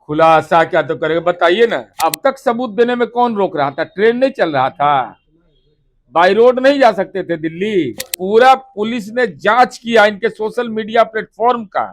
खुलासा क्या तो करेगा बताइए ना। अब तक सबूत देने में कौन रोक रहा था? ट्रेन नहीं चल रहा था? बाई रोड नहीं जा सकते थे दिल्ली? पूरा पुलिस ने जांच किया इनके सोशल मीडिया प्लेटफॉर्म का,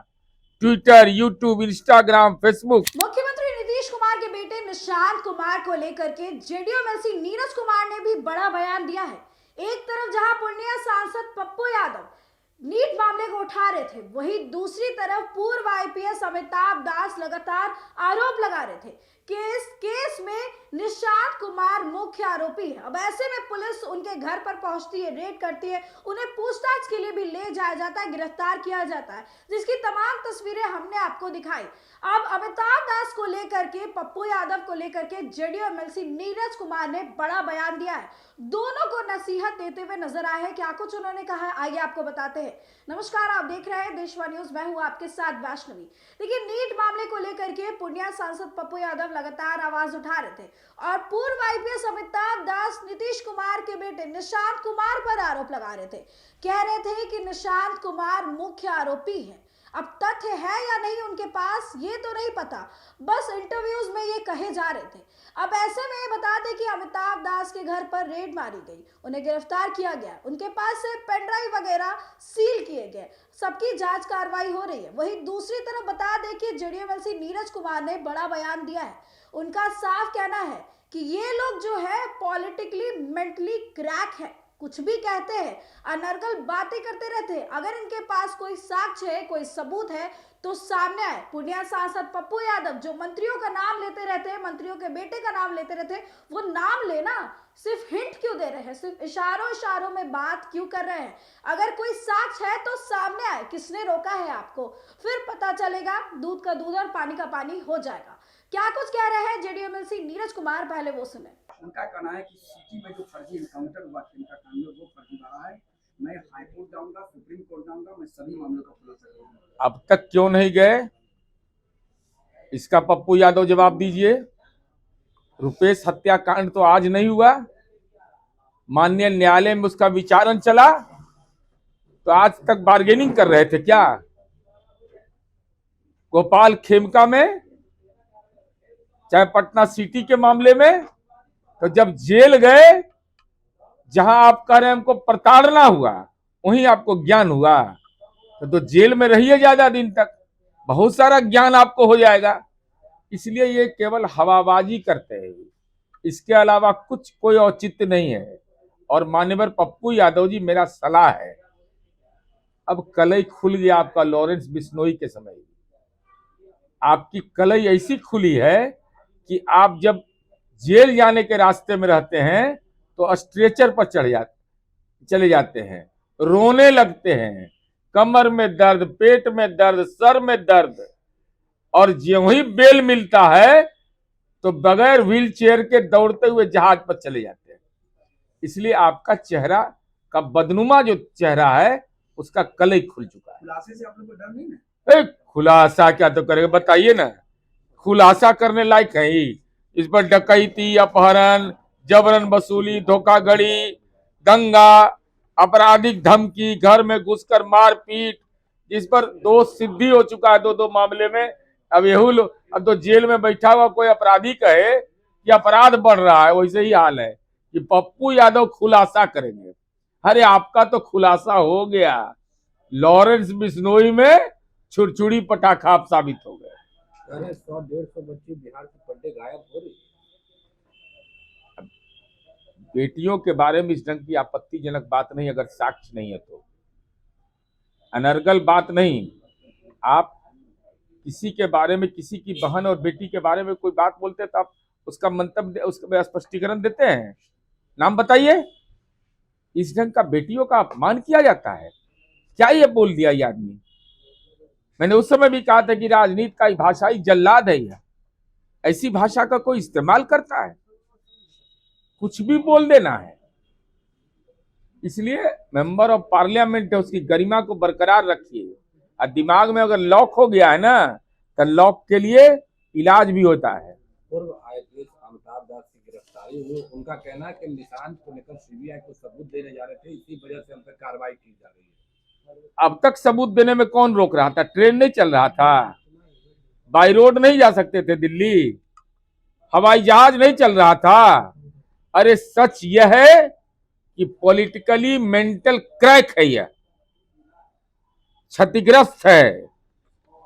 ट्विटर, यूट्यूब, इंस्टाग्राम, फेसबुक। मुख्यमंत्री नीतीश कुमार के बेटे निशांत कुमार को लेकर के जेडीयू एमएलसी नीरज कुमार ने भी बड़ा बयान दिया है। एक तरफ जहां पूर्णिया सांसद पप्पू यादव नीट मामले को उठा रहे थे, वहीं दूसरी तरफ पूर्व आईपीएस अमिताभ दास लगातार आरोप लगा रहे थे कि इस केस में निशांत कुमार मुख्य आरोपी है। अब ऐसे में पुलिस उनके घर पर पहुंचती है, रेड करती है, उन्हें पूछताछ के लिए भी ले जाया जाता है, गिरफ्तार किया जाता है, जिसकी तमाम तस्वीरें हमने आपको दिखाई। अब अमिताभ दास को लेकर के, पप्पू यादव को लेकर के जेडीयू एमएलसी नीरज कुमार ने बड़ा बयान दिया है। दोनों को नसीहत देते हुए नजर आए हैं। क्या कुछ उन्होंने कहा है, आइए आपको बताते हैं। नमस्कार, आप देख रहे हैं देशवा न्यूज, मैं हूं आपके साथ वैष्णवी। देखिए, नीट मामले को लेकर के पूर्णिया सांसद पप्पू यादव लगातार आवाज उठा रहे थे और पूर्व आईपीएस अमिताभ दास नीतीश कुमार के बेटे निशांत कुमार पर आरोप लगा रहे थे। कह रहे थे कि निशांत कुमार मुख्य आरोपी है। अब तथ्य है या नहीं उनके पास ये तो नहीं पता, बस इंटरव्यूज में ये कहे जा रहे थे। अब ऐसे में बता दें कि अमिताभ दास के घर पर रेड मारी गई, उन्हें गिरफ्तार किया गया, उनके पास से पेन ड्राइव वगैरह सील किए गए, सबकी जांच कार्रवाई हो रही है। वहीं दूसरी तरफ बता दें कि जेडीयू एमएलसी नीरज कुमार ने बड़ा बयान दिया है। उनका साफ कहना है कि ये लोग जो है पॉलिटिकली मेंटली क्रैक है, कुछ भी कहते हैं, अनर्गल बातें करते रहते हैं। अगर इनके पास कोई साक्ष्य है, कोई सबूत है तो सामने आए। पूर्णिया सांसद पप्पू यादव जो मंत्रियों का नाम लेते रहते हैं, मंत्रियों के बेटे का नाम लेते रहते हैं, वो नाम लेना, सिर्फ हिंट क्यों दे रहे हैं, सिर्फ इशारों इशारों में बात क्यों कर रहे हैं? अगर कोई साक्ष्य है तो सामने आए। किसने रोका है आपको? फिर पता चलेगा, दूध का दूध और पानी का पानी हो जाएगा। क्या कुछ कह रहे हैं जेडीयू एमएलसी नीरज कुमार, पहले वो सुने। उनका कहना है कि सिटी में जो फर्जी इनकाउंटर हुआ इनका काम है वो फर्जी रहा है। मैं हाईकोर्ट जाऊंगा, सुप्रीम कोर्ट जाऊंगा, मैं सभी मामलों का खुलासा करूंगा। अब तक क्यों नहीं गए, इसका पप्पू यादव जवाब दीजिए। रुपेश हत्याकांड तो आज नहीं हुआ, माननीय न्यायालय में उसका विचारण चला, तो आज तक बार्गेनिंग कर रहे थे क्या? गोपाल खेमका में, चाहे पटना सिटी के मामले में, तो जब जेल गए, जहां आप कह रहे हैं हमको प्रताड़ना हुआ, वहीं आपको ज्ञान हुआ। तो जेल में रहिए ज्यादा दिन तक, बहुत सारा ज्ञान आपको हो जाएगा। इसलिए ये केवल हवाबाजी करते हैं, इसके अलावा कुछ कोई औचित्य नहीं है। और मान्यवर पप्पू यादव जी, मेरा सलाह है, अब कलई खुल गया आपका लॉरेंस बिश्नोई के समय। आपकी कलई ऐसी खुली है कि आप जब जेल जाने के रास्ते में रहते हैं तो स्ट्रेचर पर चले जाते हैं, रोने लगते हैं, कमर में दर्द, पेट में दर्द, सर में दर्द, और जो ही बेल मिलता है तो बगैर व्हील चेयर के दौड़ते हुए जहाज पर चले जाते हैं। इसलिए आपका चेहरा का बदनुमा जो चेहरा है, उसका कलई खुल चुका है। खुलासे से आप लोग को डर नहीं ना? खुलासा क्या तो करेगा बताइए ना। खुलासा करने लायक है ही? इस पर डकैती, अपहरण, जबरन वसूली, धोखाधड़ी, दंगा, आपराधिक धमकी, घर में घुसकर मारपीट, जिस पर दोष सिद्धि हो चुका है दो मामले में। अब तो जेल में बैठा हुआ कोई अपराधी कहे कि अपराध बढ़ रहा है, वैसे ही हाल है कि पप्पू यादव खुलासा करेंगे। अरे आपका तो खुलासा हो गया, लॉरेंस बिश्नोई में छुरछुरी पटाखा आप साबित हो गए। अरे 100-150 बच्चे बिहार से पढ़ने गायब हो रही। बेटियों के बारे में इस ढंग की आपत्तिजनक बात नहीं, अगर साक्ष्य नहीं है तो अनर्गल बात नहीं। आप किसी के बारे में, किसी की बहन और बेटी के बारे में कोई बात बोलते हैं तो आप उसका मंतव्य, उसका स्पष्टीकरण देते हैं। नाम बताइए। इस ढंग का बेटियों का अपमान किया जाता है, क्या ये बोल दिया ये आदमी? मैंने उस समय भी कहा था कि राजनीति का भाषाई जल्लाद है यह, ऐसी भाषा का कोई इस्तेमाल करता है, कुछ भी बोल देना है। इसलिए मेंबर ऑफ पार्लियामेंट है, उसकी गरिमा को बरकरार रखिए। और दिमाग में अगर लॉक हो गया है ना, तो लॉक के लिए इलाज भी होता है। पूर्व आईपीएस अमिताभ दास की गिरफ्तारी हुई, उनका कहना है कि निशांत को लेकर सीबीआई को सबूत देने जा रहे थे, इसी वजह से हम पर कार्रवाई की जा रही है। अब तक सबूत देने में कौन रोक रहा था? ट्रेन नहीं चल रहा था? बाई रोड नहीं जा सकते थे दिल्ली, हवाई जहाज नहीं चल रहा था। अरे सच यह है कि पॉलिटिकली मेंटल क्रैक है, यह क्षतिग्रस्त है।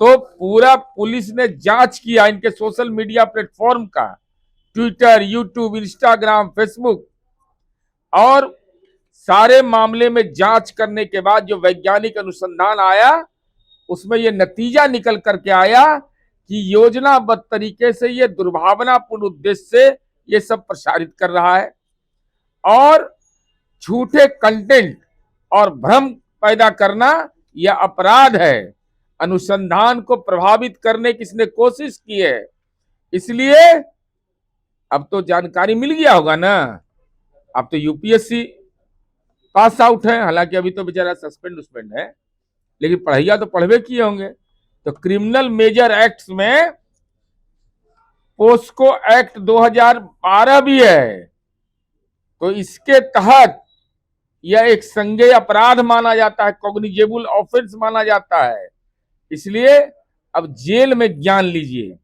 तो पूरा पुलिस ने जांच किया इनके सोशल मीडिया प्लेटफॉर्म का, ट्विटर, यूट्यूब, इंस्टाग्राम, फेसबुक, और सारे मामले में जांच करने के बाद जो वैज्ञानिक अनुसंधान आया उसमें यह नतीजा निकल करके आया कि योजनाबद्ध तरीके से यह दुर्भावनापूर्ण उद्देश्य से यह सब प्रसारित कर रहा है और झूठे कंटेंट और भ्रम पैदा करना यह अपराध है। अनुसंधान को प्रभावित करने की इसने कोशिश की है, इसलिए अब तो जानकारी मिल गया होगा ना। अब तो यूपीएससी पास आउट है, हालांकि अभी तो बेचारा सस्पेंड है, लेकिन पढ़ाइया तो पढ़वे किए होंगे। तो क्रिमिनल मेजर एक्ट्स में पोस्को एक्ट 2012 भी है, तो इसके तहत यह एक संज्ञेय अपराध माना जाता है, कॉग्निजेबल ऑफेंस माना जाता है। इसलिए अब जेल में ज्ञान लीजिए।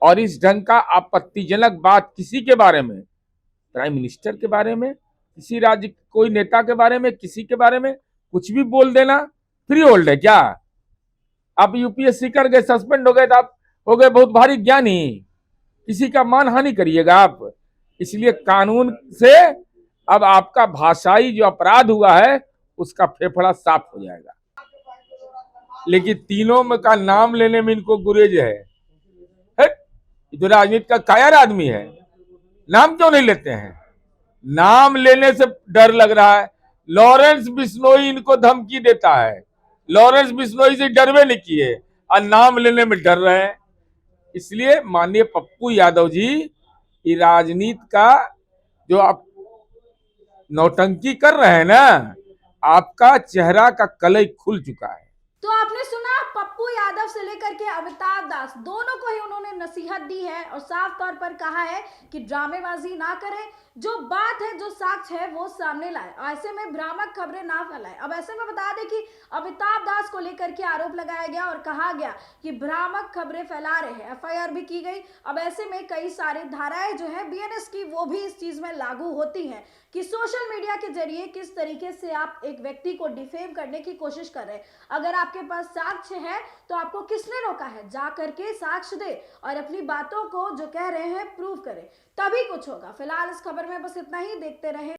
और इस ढंग का आपत्तिजनक बात किसी के बारे में, प्राइम मिनिस्टर के बारे में, किसी राज्य कोई नेता के बारे में, किसी के बारे में कुछ भी बोल देना फ्री होल्ड है क्या? आप यूपीएससी कर गए, सस्पेंड हो गए तो आप हो गए बहुत भारी ज्ञानी, किसी का मानहानि करिएगा आप। इसलिए कानून से अब आपका भाषाई जो अपराध हुआ है उसका फेफड़ा साफ हो जाएगा। लेकिन तीनों में का नाम लेने में इनको गुरेज है। ये तो राजनीति का कायर आदमी है, नाम क्यों नहीं लेते हैं? नाम लेने से डर लग रहा है। लॉरेंस बिश्नोई इनको धमकी देता है, लॉरेंस बिश्नोई से डरवे नहीं किए और नाम लेने में डर रहे हैं। इसलिए माननीय पप्पू यादव जी, ये राजनीति का जो आप नौटंकी कर रहे हैं ना, आपका चेहरा का कलई खुल चुका है। तो आपने सुना, पप्पू यादव से लेकर के अमिताभ दास दोनों को ही उन्होंने नसीहत दी है और साफ तौर पर कहा है कि ड्रामेबाजी ना करें, जो बात है, जो साक्ष्य है वो सामने लाए, ऐसे में भ्रामक खबरें ना फैलाएं। अब ऐसे में बता दें कि अमिताभ दास को लेकर के आरोप लगाया गया और कहा गया कि भ्रामक खबरें फैला रहे हैं, एफआईआर भी की गई। अब ऐसे में कई सारी धाराएं जो है बीएनएस की वो भी इस चीज में लागू होती हैं कि सोशल मीडिया के जरिए किस तरीके से आप एक व्यक्ति को डिफेम करने की कोशिश कर रहे हैं। अगर आपके पास साक्ष्य है तो आपको किसने रोका है? जा करके साक्ष्य दे और अपनी बातों को जो कह रहे हैं प्रूव करें, तभी कुछ होगा। फिलहाल इस खबर में बस इतना ही। देखते रहें